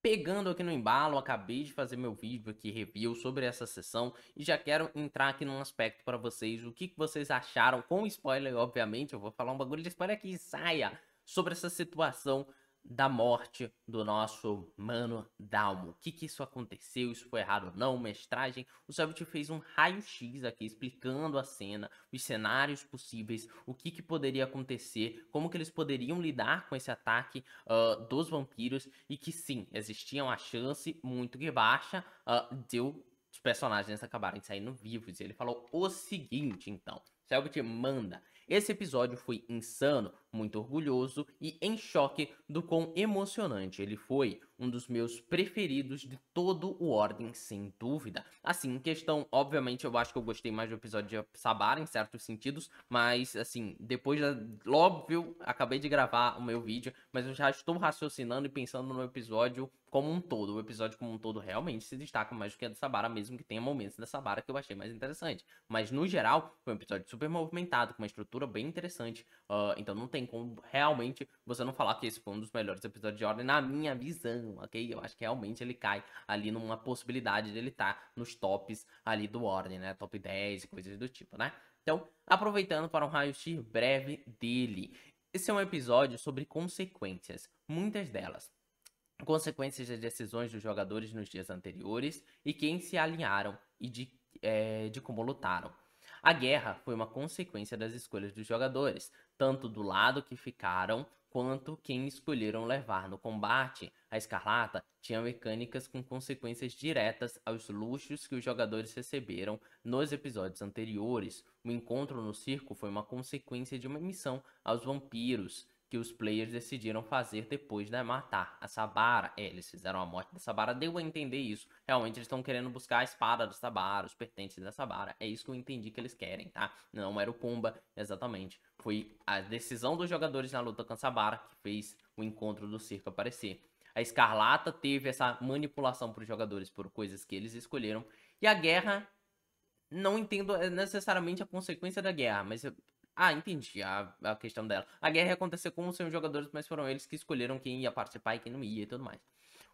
Pegando aqui no embalo, acabei de fazer meu vídeo aqui, review sobre essa sessão, e já quero entrar aqui num aspecto para vocês, o que que vocês acharam, com spoiler, obviamente, eu vou falar um bagulho de spoiler aqui, saia, sobre essa situação da morte do nosso mano Dalmo. O que que isso aconteceu, isso foi errado ou não, mestragem. O Selbit fez um raio-x aqui, explicando a cena, os cenários possíveis, o que que poderia acontecer, como que eles poderiam lidar com esse ataque dos vampiros, e que sim, existia uma chance muito que baixa de os personagens acabarem saindo vivos. E ele falou o seguinte, então, Selbit manda: esse episódio foi insano, muito orgulhoso e em choque do quão emocionante ele foi. Um dos meus preferidos de todo o Ordem, sem dúvida. Assim, em questão, obviamente, eu acho que eu gostei mais do episódio de Sabara, em certos sentidos, mas, assim, depois, óbvio, acabei de gravar o meu vídeo, mas eu já estou raciocinando e pensando no episódio como um todo. O episódio como um todo realmente se destaca mais do que a do Sabara, mesmo que tenha momentos da Sabara que eu achei mais interessante. Mas, no geral, foi um episódio super movimentado, com uma estrutura bem interessante. Então não tem como realmente você não falar que esse foi um dos melhores episódios de Ordem, na minha visão, ok? Eu acho que realmente ele cai ali numa possibilidade dele estar nos tops ali do Ordem, né? Top 10 e coisas do tipo, né? Então, aproveitando para um raio-x breve dele. Esse é um episódio sobre consequências, muitas delas consequências das decisões dos jogadores nos dias anteriores e quem se alinharam e de como lutaram. A guerra foi uma consequência das escolhas dos jogadores, tanto do lado que ficaram quanto quem escolheram levar no combate. A Escarlata tinha mecânicas com consequências diretas aos luxos que os jogadores receberam nos episódios anteriores. O encontro no circo foi uma consequência de uma missão aos vampiros que os players decidiram fazer depois de matar a Sabara. Eles fizeram a morte da Sabara, deu a entender isso. Realmente eles estão querendo buscar a espada da Sabara, os pertences da Sabara. É isso que eu entendi que eles querem, tá? Não era o Pumba, exatamente. Foi a decisão dos jogadores na luta com a Sabara que fez o encontro do circo aparecer. A Escarlata teve essa manipulação para os jogadores por coisas que eles escolheram. E a guerra, não entendo necessariamente a consequência da guerra, mas entendi a questão dela. A guerra ia acontecer com os seus jogadores, mas foram eles que escolheram quem ia participar e quem não ia e tudo mais.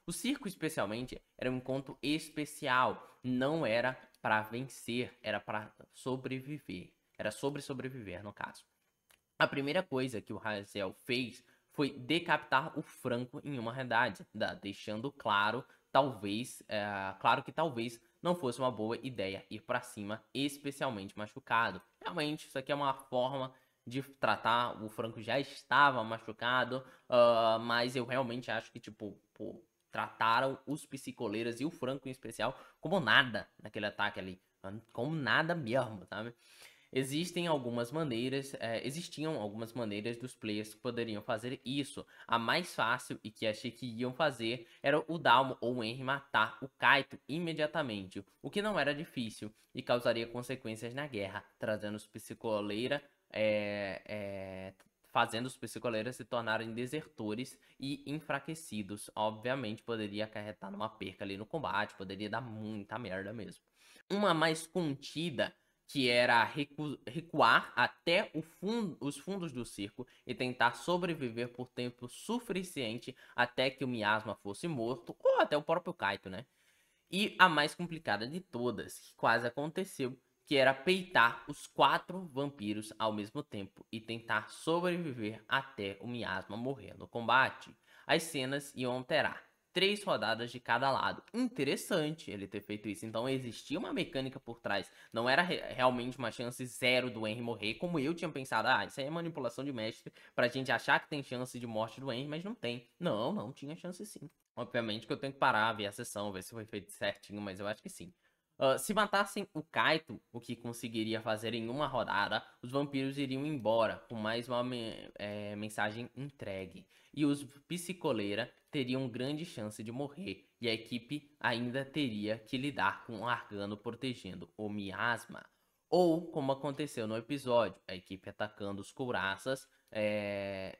O circo, especialmente, era um encontro especial. Não era para vencer, era para sobreviver. Era sobre sobreviver, no caso. A primeira coisa que o Raziel fez foi decapitar o Franco em uma realidade, deixando claro, claro que talvez não fosse uma boa ideia ir para cima, especialmente machucado. Realmente, isso aqui é uma forma de tratar. O Franco já estava machucado, mas eu realmente acho que, tipo, pô, trataram os psicoleiras e o Franco em especial como nada naquele ataque ali. Como nada mesmo, sabe? Existiam algumas maneiras dos players que poderiam fazer isso. A mais fácil e que achei que iam fazer era o Dalmo ou o Henry matar o Kaito imediatamente, o que não era difícil e causaria consequências na guerra, trazendo os psicoleira, fazendo os psicoleiras se tornarem desertores e enfraquecidos. Obviamente poderia acarretar numa perca ali no combate, poderia dar muita merda mesmo. Uma mais contida, que era recuar até os fundos do circo e tentar sobreviver por tempo suficiente até que o Miasma fosse morto, ou até o próprio Kaito, né? E a mais complicada de todas, que quase aconteceu, que era peitar os 4 vampiros ao mesmo tempo e tentar sobreviver até o Miasma morrer no combate. As cenas iam alterar 3 rodadas de cada lado. Interessante ele ter feito isso. Então existia uma mecânica por trás. Não era realmente uma chance zero do Henry morrer, como eu tinha pensado. Isso aí é manipulação de mestre pra gente achar que tem chance de morte do Henry, mas não tem. Não tinha chance sim. Obviamente que eu tenho que parar, ver a sessão, ver se foi feito certinho, mas eu acho que sim. Se matassem o Kaito, o que conseguiria fazer em uma rodada, os vampiros iriam embora com mais uma mensagem entregue. E os Psicoleira teriam grande chance de morrer. E a equipe ainda teria que lidar com o Argano protegendo o Miasma. Ou, como aconteceu no episódio, a equipe atacando os couraças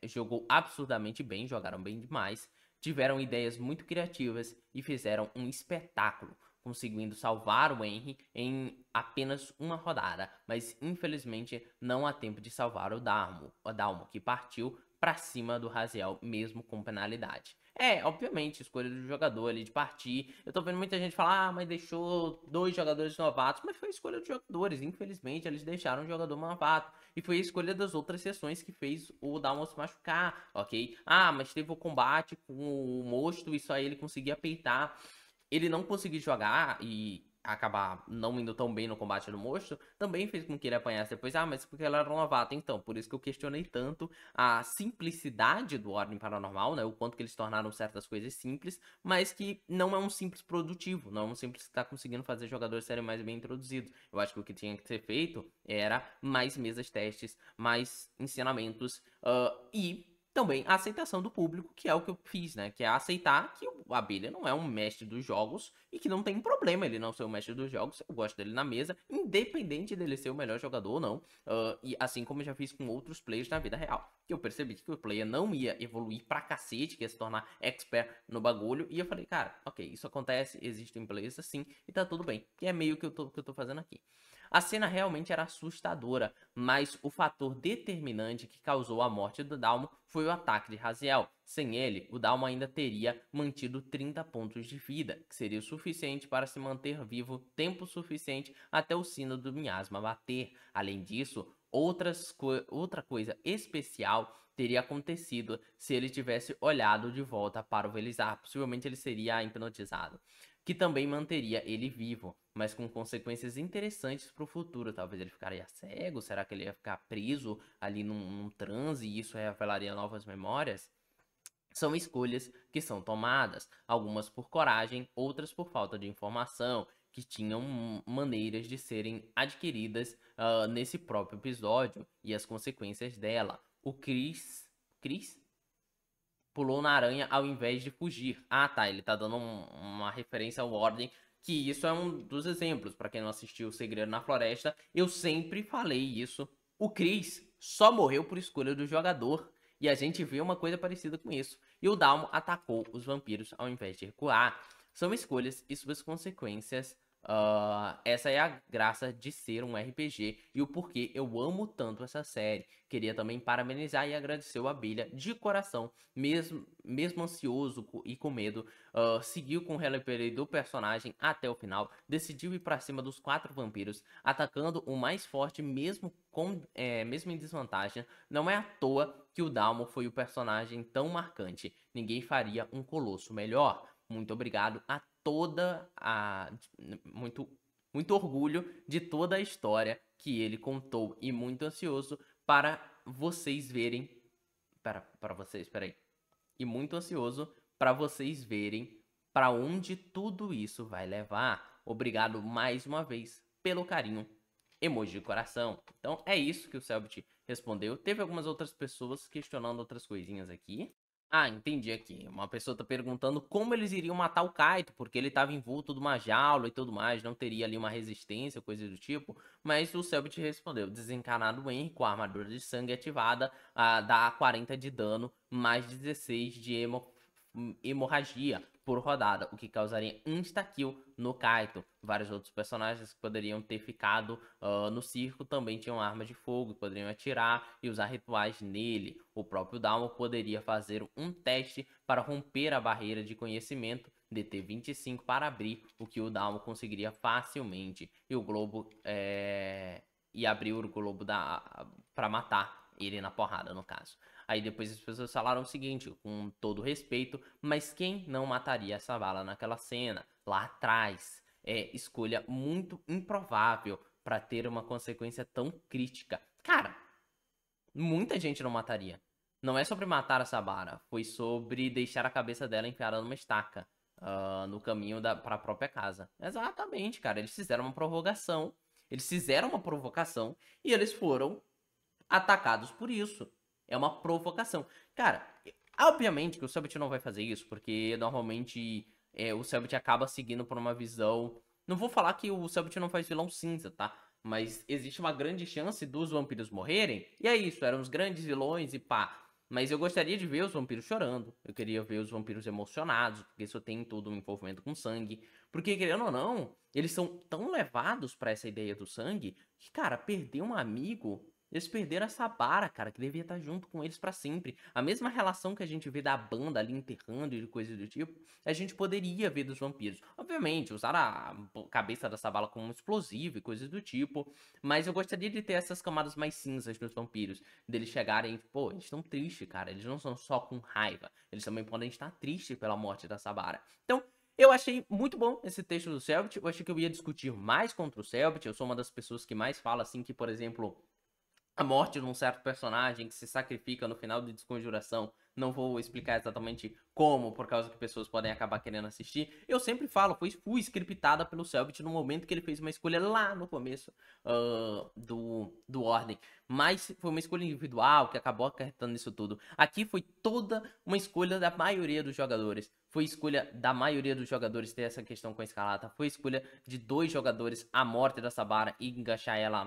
jogou absurdamente bem, jogaram bem demais, tiveram ideias muito criativas e fizeram um espetáculo, conseguindo salvar o Henry em apenas uma rodada, mas infelizmente não há tempo de salvar o Dalmo que partiu para cima do Raziel mesmo com penalidade. Obviamente, escolha do jogador ali de partir. Eu tô vendo muita gente falar, mas deixou 2 jogadores novatos. Mas foi a escolha dos jogadores. Infelizmente, eles deixaram o jogador novato. E foi a escolha das outras sessões que fez o Dalmo se machucar, ok? Ah, mas teve o combate com o Mosto, isso aí ele conseguia peitar. Ele não conseguir jogar e acabar não indo tão bem no combate do monstro, também fez com que ele apanhasse depois. Ah, mas porque ele era um novato. Então, por isso que eu questionei tanto a simplicidade do Ordem Paranormal, né? O quanto que eles tornaram certas coisas simples, mas que não é um simples produtivo, não é um simples que tá conseguindo fazer jogadores serem mais bem introduzidos. Eu acho que o que tinha que ser feito era mais mesas testes, mais ensinamentos e também a aceitação do público, que é o que eu fiz, né? Que é aceitar que o Abelha não é um mestre dos jogos e que não tem problema ele não ser o mestre dos jogos. Eu gosto dele na mesa, independente dele ser o melhor jogador ou não. E assim como eu já fiz com outros players na vida real. Que eu percebi que o player não ia evoluir pra cacete, que ia se tornar expert no bagulho. E eu falei, cara, ok, isso acontece, existem players assim, e tá tudo bem. Que é meio que eu tô fazendo aqui. A cena realmente era assustadora, mas o fator determinante que causou a morte do Dalmo foi o ataque de Raziel. Sem ele, o Dalmo ainda teria mantido 30 pontos de vida, que seria o suficiente para se manter vivo tempo suficiente até o sino do miasma bater. Além disso, outra coisa especial teria acontecido se ele tivesse olhado de volta para o Velizar. Possivelmente ele seria hipnotizado, que também manteria ele vivo, mas com consequências interessantes para o futuro. Talvez ele ficaria cego, será que ele ia ficar preso ali num transe e isso revelaria novas memórias? São escolhas que são tomadas, algumas por coragem, outras por falta de informação, que tinham maneiras de serem adquiridas nesse próprio episódio e as consequências dela. O Chris pulou na aranha ao invés de fugir. Ah, tá, ele tá dando uma referência ao Ordem, que isso é um dos exemplos. Pra quem não assistiu O Segredo na Floresta, eu sempre falei isso. O Chris só morreu por escolha do jogador. E a gente vê uma coisa parecida com isso. E o Dalmo atacou os vampiros ao invés de recuar. São escolhas e suas consequências. Essa é a graça de ser um RPG e o porquê eu amo tanto essa série. Queria também parabenizar e agradecer o Abelha de coração, mesmo ansioso e com medo, seguiu com o roleplay do personagem até o final, decidiu ir pra cima dos 4 vampiros, atacando o mais forte mesmo em desvantagem. Não é à toa que o Dalmo foi o personagem tão marcante. Ninguém faria um colosso melhor. Muito obrigado a toda a... Muito orgulho de toda a história que ele contou e muito ansioso para vocês verem... Para vocês, peraí. E muito ansioso para vocês verem para onde tudo isso vai levar. Obrigado mais uma vez pelo carinho. Emoji de coração. Então é isso que o Selbit respondeu. Teve algumas outras pessoas questionando outras coisinhas aqui. Ah, entendi aqui. Uma pessoa tá perguntando como eles iriam matar o Kaito, porque ele tava envolto de uma jaula e tudo mais, não teria ali uma resistência, coisa do tipo. Mas o Selbit respondeu: desencarnado Henry com a armadura de sangue ativada, dá 40 de dano, mais 16 de hemorragia por rodada, o que causaria insta-kill no Kaito. Vários outros personagens que poderiam ter ficado no circo também tinham armas de fogo, poderiam atirar e usar rituais nele. O próprio Dalmo poderia fazer um teste para romper a barreira de conhecimento, DT 25 para abrir, o que o Dalmo conseguiria facilmente. E o Globo e abrir o Globo para matar ele na porrada, no caso. Aí depois as pessoas falaram o seguinte, com todo respeito, mas quem não mataria essa bala naquela cena, lá atrás? É escolha muito improvável para ter uma consequência tão crítica. Cara, muita gente não mataria. Não é sobre matar a Sabara, foi sobre deixar a cabeça dela enfiada numa estaca no caminho para a própria casa. Exatamente, cara. Eles fizeram uma provocação. Eles fizeram uma provocação e eles foram atacados por isso. É uma provocação. Cara, obviamente que o Selbit não vai fazer isso, porque normalmente o Selbit acaba seguindo por uma visão... Não vou falar que o Selbit não faz vilão cinza, tá? Mas existe uma grande chance dos vampiros morrerem. E é isso, eram os grandes vilões e pá. Mas eu gostaria de ver os vampiros chorando. Eu queria ver os vampiros emocionados, porque isso tem todo um envolvimento com sangue. Porque, querendo ou não, eles são tão levados pra essa ideia do sangue que, cara, perder um amigo Eles perderam a Sabara, cara, que devia estar junto com eles pra sempre. A mesma relação que a gente vê da banda ali enterrando e coisas do tipo, a gente poderia ver dos vampiros. Obviamente, usaram a cabeça da Sabala como um explosivo e coisas do tipo, mas eu gostaria de ter essas camadas mais cinzas nos vampiros, deles chegarem, pô, eles estão tristes, cara, eles não são só com raiva, eles também podem estar tristes pela morte da Sabara. Então, eu achei muito bom esse texto do Selbit, eu achei que eu ia discutir mais contra o Selbit, eu sou uma das pessoas que mais fala assim que, por exemplo, a morte de um certo personagem que se sacrifica no final de Desconjuração. Não vou explicar exatamente como, por causa que pessoas podem acabar querendo assistir. Eu sempre falo, fui scriptada pelo Selbit no momento que ele fez uma escolha lá no começo do Ordem. Mas foi uma escolha individual que acabou acarretando isso tudo. Aqui foi toda uma escolha da maioria dos jogadores. Foi escolha da maioria dos jogadores ter essa questão com a Escalata. Foi escolha de 2 jogadores a morte da Sabara e enganchar ela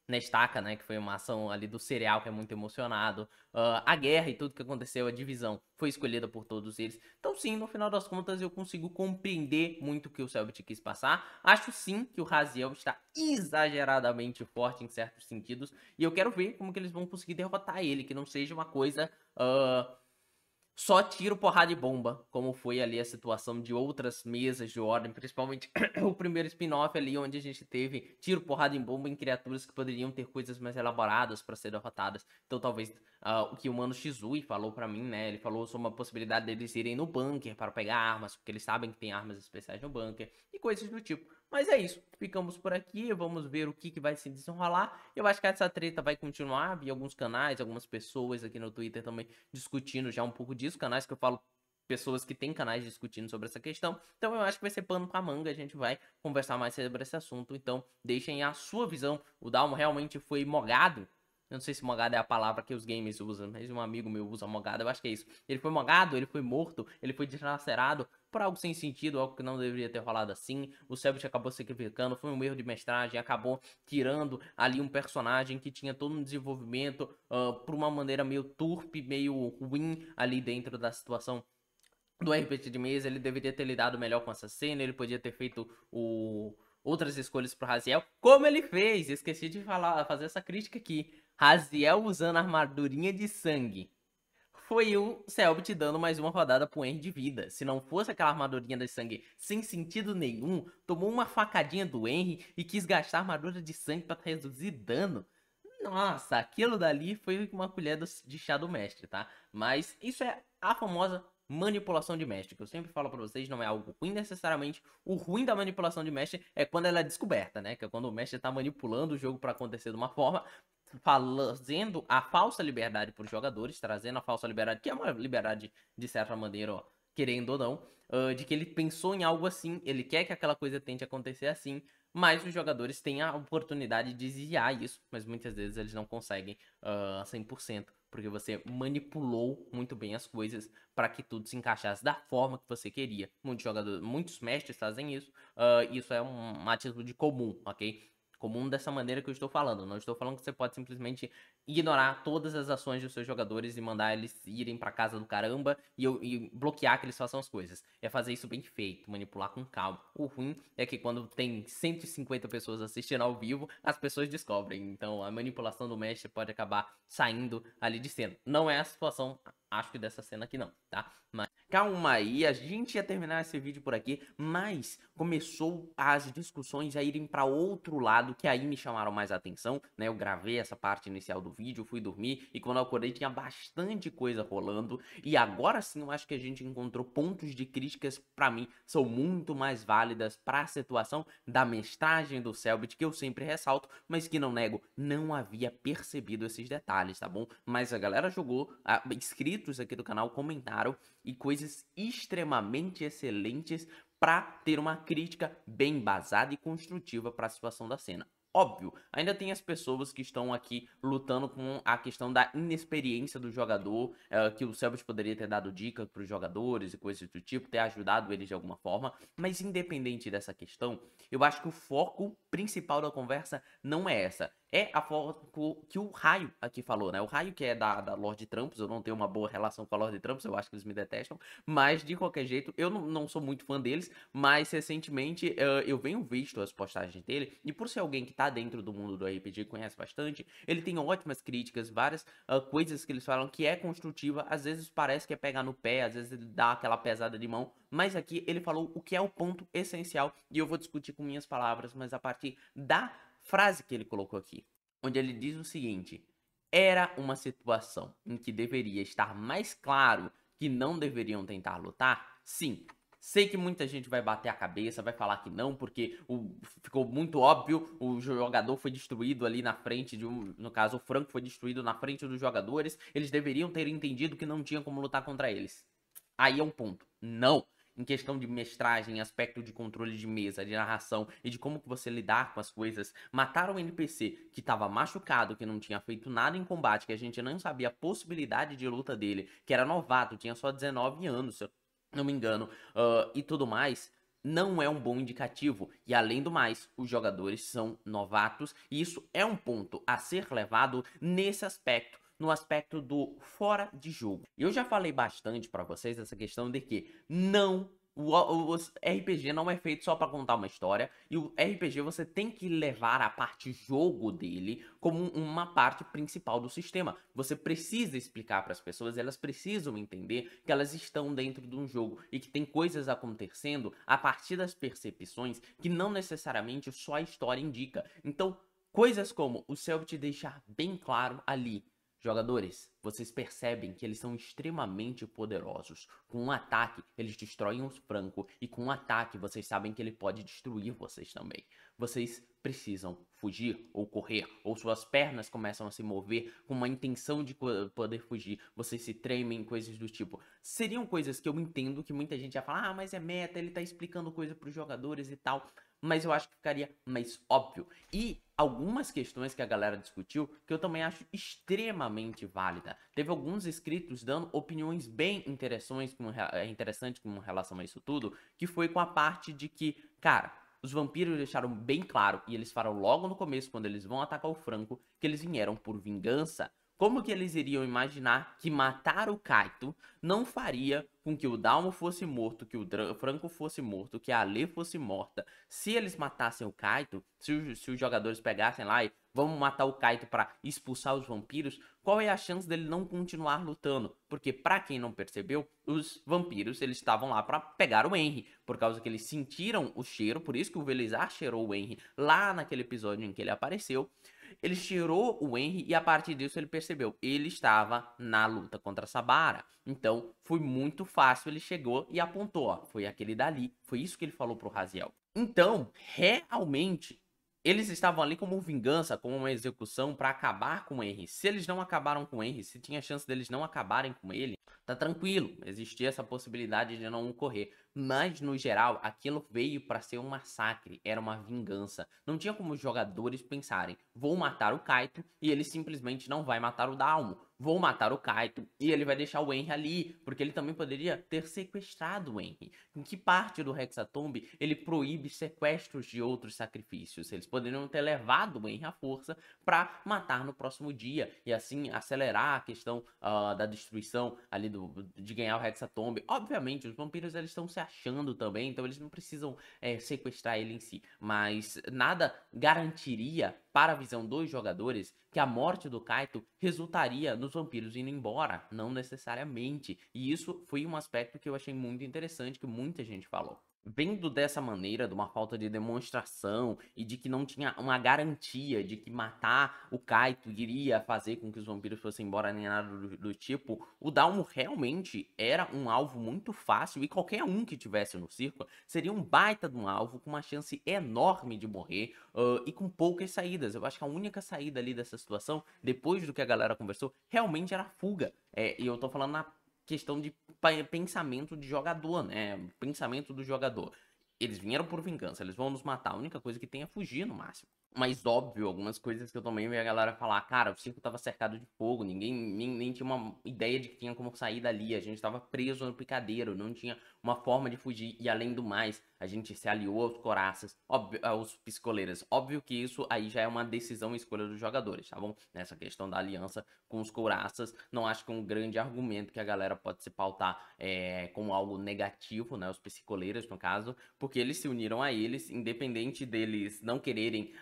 na estaca, né, que foi uma ação ali do cereal que é muito emocionado, a guerra e tudo que aconteceu, a divisão foi escolhida por todos eles. Então sim, no final das contas eu consigo compreender muito o que o Selbit quis passar. Acho sim que o Raziel está exageradamente forte em certos sentidos e eu quero ver como que eles vão conseguir derrotar ele, que não seja uma coisa só tiro, porrada e bomba, como foi ali a situação de outras mesas de ordem, principalmente o primeiro spin-off ali, onde a gente teve tiro, porrada e bomba em criaturas que poderiam ter coisas mais elaboradas para ser derrotadas. Então talvez o que o Mano Shizui falou para mim, né, ele falou sobre uma possibilidade deles irem no bunker para pegar armas, porque eles sabem que tem armas especiais no bunker, e coisas do tipo. Mas é isso, ficamos por aqui, vamos ver o que vai se desenrolar. Eu acho que essa treta vai continuar, vi alguns canais, algumas pessoas aqui no Twitter também discutindo já um pouco disso, canais que eu falo, pessoas que têm canais discutindo sobre essa questão. Então eu acho que vai ser pano pra manga, a gente vai conversar mais sobre esse assunto. Então deixem a sua visão. O Dalmo realmente foi mogado. Eu não sei se mogado é a palavra que os gamers usam, mas um amigo meu usa mogado, eu acho que é isso. Ele foi mogado, ele foi morto, ele foi dilacerado por algo sem sentido, algo que não deveria ter rolado assim. O Selbit acabou sacrificando, foi um erro de mestragem, acabou tirando ali um personagem que tinha todo um desenvolvimento por uma maneira meio turpe, meio ruim ali dentro da situação do RPG de mesa. Ele deveria ter lidado melhor com essa cena, ele podia ter feito outras escolhas pro Raziel, como ele fez. Esqueci de fazer essa crítica aqui. Raziel usando armadurinha de sangue. Foi o Selbit dando mais uma rodada pro Henry de vida. Se não fosse aquela armadurinha de sangue sem sentido nenhum, tomou uma facadinha do Henry e quis gastar armadura de sangue pra reduzir dano. Nossa, aquilo dali foi uma colher de chá do mestre, tá? Mas isso é a famosa manipulação de mestre, que eu sempre falo pra vocês, não é algo ruim necessariamente. O ruim da manipulação de mestre é quando ela é descoberta, né? Que é quando o mestre tá manipulando o jogo pra acontecer de uma forma, fazendo a falsa liberdade para os jogadores, trazendo a falsa liberdade, que é uma liberdade de certa maneira, ó, querendo ou não, de que ele pensou em algo assim, ele quer que aquela coisa tente acontecer assim, mas os jogadores têm a oportunidade de desviar isso, mas muitas vezes eles não conseguem 100%, porque você manipulou muito bem as coisas para que tudo se encaixasse da forma que você queria. Muitos jogadores, muitos mestres fazem isso, isso é uma atitude comum, ok? Comum dessa maneira que eu estou falando. Não estou falando que você pode simplesmente ignorar todas as ações dos seus jogadores e mandar eles irem pra casa do caramba e bloquear que eles façam as coisas. É fazer isso bem feito, manipular com calma. O ruim é que quando tem 150 pessoas assistindo ao vivo, as pessoas descobrem. Então a manipulação do mestre pode acabar saindo ali de cena. Não é a situação, acho que dessa cena aqui não, tá? Mas calma aí, a gente ia terminar esse vídeo por aqui, mas começou as discussões a irem para outro lado, que aí me chamaram mais a atenção, né? Eu gravei essa parte inicial do vídeo, fui dormir, e quando eu acordei tinha bastante coisa rolando, e agora sim eu acho que a gente encontrou pontos de críticas, para mim, são muito mais válidas para a situação da mestragem do Selbit, que eu sempre ressalto, mas que não nego, não havia percebido esses detalhes, tá bom? Mas a galera jogou, inscritos aqui do canal comentaram, e coisas extremamente excelentes para ter uma crítica bem embasada e construtiva para a situação da cena. Óbvio, ainda tem as pessoas que estão aqui lutando com a questão da inexperiência do jogador, que o Selbit poderia ter dado dicas para os jogadores e coisas do tipo, ter ajudado eles de alguma forma, mas independente dessa questão, eu acho que o foco principal da conversa não é essa. é a forma que o Raio aqui falou, né? O Raio que é da Lorde Trampos, eu não tenho uma boa relação com a Lorde Trampos, eu acho que eles me detestam, mas de qualquer jeito, eu não sou muito fã deles, mas recentemente eu venho visto as postagens dele, e por ser alguém que tá dentro do mundo do RPG e conhece bastante, ele tem ótimas críticas, várias coisas que eles falam que é construtiva, às vezes parece que é pegar no pé, às vezes ele dá aquela pesada de mão, mas aqui ele falou o que é o ponto essencial, e eu vou discutir com minhas palavras, mas a partir da frase que ele colocou aqui, onde ele diz o seguinte: era uma situação em que deveria estar mais claro que não deveriam tentar lutar? Sim. Sei que muita gente vai bater a cabeça, vai falar que não, porque ficou muito óbvio, o jogador foi destruído ali na frente de no caso o Franco foi destruído na frente dos jogadores, eles deveriam ter entendido que não tinha como lutar contra eles. Aí é um ponto. Não. Em questão de mestragem, aspecto de controle de mesa, de narração e de como que você lidar com as coisas, matar um NPC que estava machucado, que não tinha feito nada em combate, que a gente não sabia a possibilidade de luta dele, que era novato, tinha só 19 anos, se eu não me engano, e tudo mais, não é um bom indicativo. E além do mais, os jogadores são novatos e isso é um ponto a ser levado nesse aspecto, no aspecto do fora de jogo. Eu já falei bastante pra vocês essa questão de que não o RPG não é feito só pra contar uma história, e o RPG você tem que levar a parte jogo dele como uma parte principal do sistema. Você precisa explicar para as pessoas, elas precisam entender que elas estão dentro de um jogo e que tem coisas acontecendo a partir das percepções que não necessariamente só a história indica. Então, coisas como o Cell te deixar bem claro ali: jogadores, vocês percebem que eles são extremamente poderosos. Com um ataque, eles destroem os Franco, e com um ataque, vocês sabem que ele pode destruir vocês também. Vocês precisam fugir ou correr, ou suas pernas começam a se mover com uma intenção de poder fugir. Vocês se tremem, coisas do tipo. Seriam coisas que eu entendo que muita gente ia falar: ah, mas é meta, ele tá explicando coisa pros jogadores e tal. Mas eu acho que ficaria mais óbvio. E algumas questões que a galera discutiu que eu também acho extremamente válida. Teve alguns inscritos dando opiniões bem interessantes com relação a isso tudo, que foi com a parte de que, cara, os vampiros deixaram bem claro, e eles falaram logo no começo, quando eles vão atacar o Franco, que eles vieram por vingança. Como que eles iriam imaginar que matar o Kaito não faria com que o Dalmo fosse morto, que o Franco fosse morto, que a Ale fosse morta? Se eles matassem o Kaito, se os jogadores pegassem lá e vamos matar o Kaito para expulsar os vampiros, qual é a chance dele não continuar lutando? Porque, para quem não percebeu, os vampiros eles estavam lá para pegar o Henry, por causa que eles sentiram o cheiro, por isso que o Velizar cheirou o Henry lá naquele episódio em que ele apareceu. Ele cheirou o Henry e a partir disso ele percebeu, ele estava na luta contra Sabara. Então foi muito fácil, ele chegou e apontou, ó, foi aquele dali. Foi isso que ele falou pro Raziel. Então, realmente, eles estavam ali como vingança, como uma execução para acabar com o Henry. Se eles não acabaram com o Henry, se tinha chance deles não acabarem com ele, tá tranquilo, existia essa possibilidade de não ocorrer. Mas, no geral, aquilo veio para ser um massacre, era uma vingança. Não tinha como os jogadores pensarem: vou matar o Kaito e ele simplesmente não vai matar o Dalmo. Vou matar o Kaito e ele vai deixar o Henry ali, porque ele também poderia ter sequestrado o Henry. Em que parte do Hexatomb ele proíbe sequestros de outros sacrifícios? Eles poderiam ter levado o Henry à força para matar no próximo dia e assim acelerar a questão da destruição ali de ganhar o Hexatomb. Obviamente, os vampiros eles estão se achando também, então eles não precisam sequestrar ele em si, mas nada garantiria para a visão dos jogadores que a morte do Kaito resultaria nos vampiros indo embora, não necessariamente. E isso foi um aspecto que eu achei muito interessante, que muita gente falou. Vendo dessa maneira, de uma falta de demonstração e de que não tinha uma garantia de que matar o Kaito iria fazer com que os vampiros fossem embora nem nada do tipo, o Dalmo realmente era um alvo muito fácil e qualquer um que tivesse no circo seria um baita de um alvo com uma chance enorme de morrer e com poucas saídas. Eu acho que a única saída ali dessa situação, depois do que a galera conversou, realmente era a fuga. E eu tô falando na questão de pensamento de jogador, né? Pensamento do jogador. Eles vieram por vingança, eles vão nos matar. A única coisa que tem é fugir no máximo. mais óbvio, algumas coisas que eu também vi a galera falar, cara, o circo tava cercado de fogo, ninguém nem tinha uma ideia de que tinha como sair dali, a gente tava preso no picadeiro, não tinha uma forma de fugir, e além do mais, a gente se aliou aos coraças, óbvio, aos pistoleiros. Óbvio que isso aí já é uma decisão e escolha dos jogadores, tá bom? Nessa questão da aliança com os couraças, não acho que é um grande argumento que a galera pode se pautar como algo negativo, né, os pistoleiros no caso, porque eles se uniram a eles, independente deles não quererem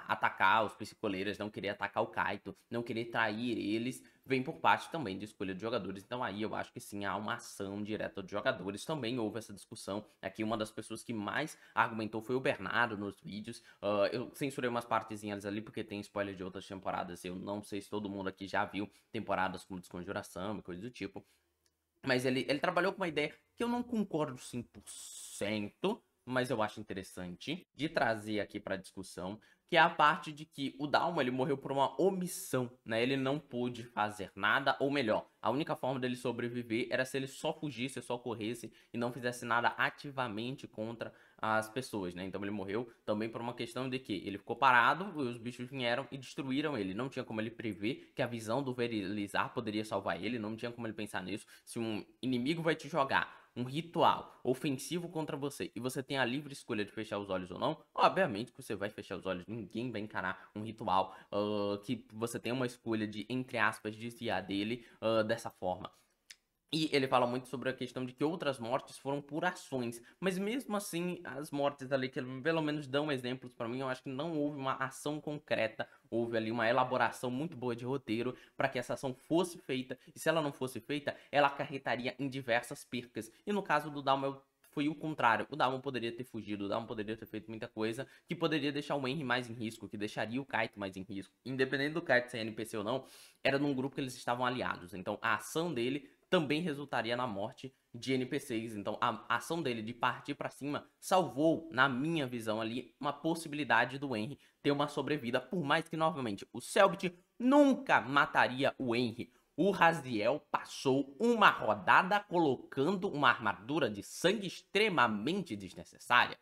atacar os psicoleiros, não querer atacar o Kaito, não querer trair eles, vem por parte também de escolha de jogadores. Então aí eu acho que sim, há uma ação direta de jogadores. Também houve essa discussão. Aqui uma das pessoas que mais argumentou foi o Bernardo nos vídeos. Eu censurei umas partezinhas ali porque tem spoiler de outras temporadas. Eu não sei se todo mundo aqui já viu temporadas como Desconjuração e coisas do tipo. Mas ele trabalhou com uma ideia que eu não concordo 100%, mas eu acho interessante de trazer aqui para discussão, que é a parte de que o Dalma ele morreu por uma omissão, né? Ele não pôde fazer nada, ou melhor, a única forma dele sobreviver era se ele só fugisse, só corresse e não fizesse nada ativamente contra as pessoas, né? Então ele morreu também por uma questão de que ele ficou parado e os bichos vieram e destruíram ele. Não tinha como ele prever que a visão do Verilizar poderia salvar ele, não tinha como ele pensar nisso. Se um inimigo vai te jogar um ritual ofensivo contra você e você tem a livre escolha de fechar os olhos ou não, obviamente que você vai fechar os olhos. Ninguém vai encarar um ritual que você tem uma escolha de, entre aspas, desviar dele dessa forma. E ele fala muito sobre a questão de que outras mortes foram por ações, mas mesmo assim, as mortes ali que pelo menos dão exemplos pra mim, eu acho que não houve uma ação concreta, houve ali uma elaboração muito boa de roteiro para que essa ação fosse feita, e se ela não fosse feita, ela acarretaria em diversas percas. E no caso do Dalma, foi o contrário. O Dalma poderia ter fugido, o Dalma poderia ter feito muita coisa que poderia deixar o Henry mais em risco, que deixaria o Kaito mais em risco. Independente do Kaito ser NPC ou não, era num grupo que eles estavam aliados. Então a ação dele também resultaria na morte de NPCs. Então a ação dele de partir para cima salvou, na minha visão ali, uma possibilidade do Henry ter uma sobrevida, por mais que novamente o Cellbit nunca mataria o Henry. O Raziel passou uma rodada colocando uma armadura de sangue extremamente desnecessária.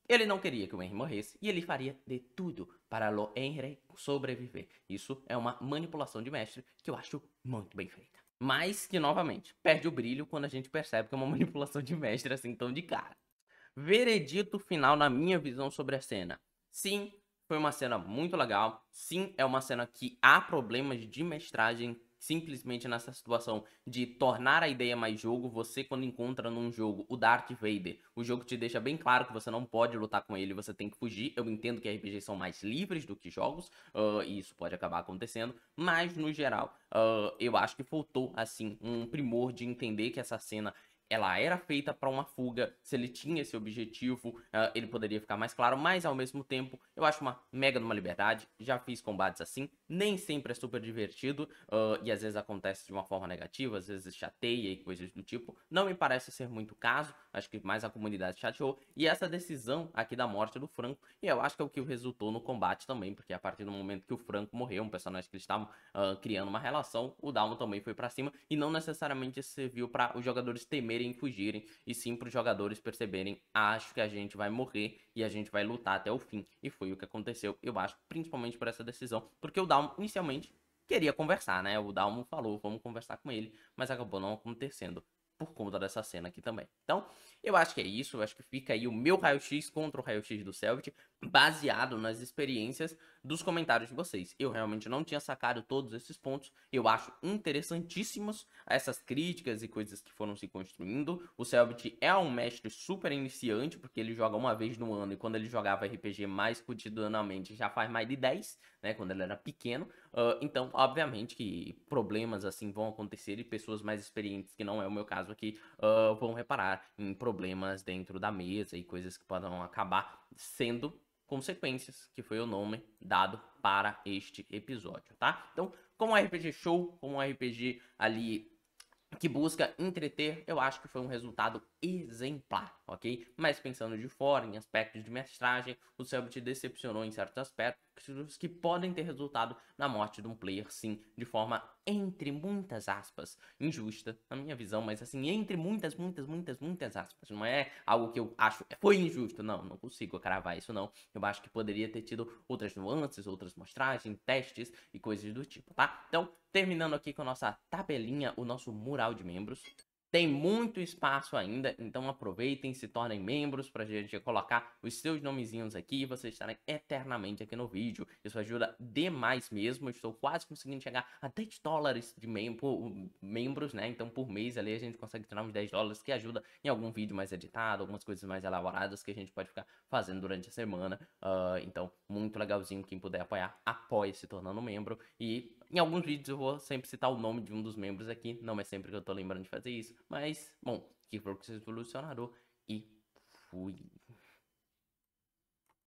Ele não queria que o Henry morresse e ele faria de tudo para o Henry sobreviver. Isso é uma manipulação de mestre que eu acho muito bem feita. Mas que, novamente, perde o brilho quando a gente percebe que é uma manipulação de mestre assim tão de cara. Veredito final na minha visão sobre a cena. Sim, foi uma cena muito legal. Sim, é uma cena que há problemas de mestragem simplesmente nessa situação de tornar a ideia mais jogo. Você, quando encontra num jogo o Darth Vader, o jogo te deixa bem claro que você não pode lutar com ele, você tem que fugir. Eu entendo que RPGs são mais livres do que jogos, e isso pode acabar acontecendo, mas no geral, eu acho que faltou, assim, um primor de entender que essa cena ela era feita para uma fuga. Se ele tinha esse objetivo, ele poderia ficar mais claro, mas ao mesmo tempo, eu acho uma mega numa liberdade. Já fiz combates assim, nem sempre é super divertido, e às vezes acontece de uma forma negativa, às vezes chateia e coisas do tipo. Não me parece ser muito caso, acho que mais a comunidade chateou, e essa decisão aqui da morte do Franco, e eu acho que é o que resultou no combate também, porque a partir do momento que o Franco morreu, um personagem que eles estavam criando uma relação, o Dalmo também foi para cima, e não necessariamente serviu para os jogadores temerem fugirem, e sim para os jogadores perceberem, acho que a gente vai morrer e a gente vai lutar até o fim. E foi o que aconteceu, eu acho, principalmente por essa decisão, porque o Dalmo inicialmente queria conversar, né? O Dalmo falou, vamos conversar com ele, mas acabou não acontecendo por conta dessa cena aqui também. Então, eu acho que é isso, eu acho que fica aí o meu raio-x contra o raio-x do Cellbit, baseado nas experiências dos comentários de vocês. Eu realmente não tinha sacado todos esses pontos, eu acho interessantíssimos essas críticas e coisas que foram se construindo. O Cellbit é um mestre super iniciante, porque ele joga uma vez no ano, e quando ele jogava RPG mais cotidianamente, já faz mais de 10, né, quando ele era pequeno. Então, obviamente que problemas assim vão acontecer e pessoas mais experientes, que não é o meu caso aqui, vão reparar em problemas dentro da mesa e coisas que podem acabar sendo consequências, que foi o nome dado para este episódio, tá? Então, como um RPG show, como um RPG ali que busca entreter, eu acho que foi um resultado exemplar, ok? Mas pensando de fora, em aspectos de mestragem, o Cellbit decepcionou em certos aspectos que podem ter resultado na morte de um player, sim, de forma, entre muitas aspas, injusta, na minha visão, mas assim, entre muitas aspas. Não é algo que eu acho foi injusto, não consigo cravar isso não. Eu acho que poderia ter tido outras nuances, outras mostragens, testes e coisas do tipo, tá? Então, terminando aqui com a nossa tabelinha, o nosso mural de membros. Tem muito espaço ainda, então aproveitem, se tornem membros pra gente colocar os seus nomezinhos aqui e vocês estarem eternamente aqui no vídeo. Isso ajuda demais mesmo, eu estou quase conseguindo chegar a $10 de membros, né? Então por mês ali a gente consegue tirar uns $10 que ajuda em algum vídeo mais editado, algumas coisas mais elaboradas que a gente pode ficar fazendo durante a semana. Então muito legalzinho, quem puder apoiar, apoie se tornando membro. E em alguns vídeos eu vou sempre citar o nome de um dos membros aqui, não é sempre que eu tô lembrando de fazer isso. Mas, bom, que foi o que você solucionou e fui.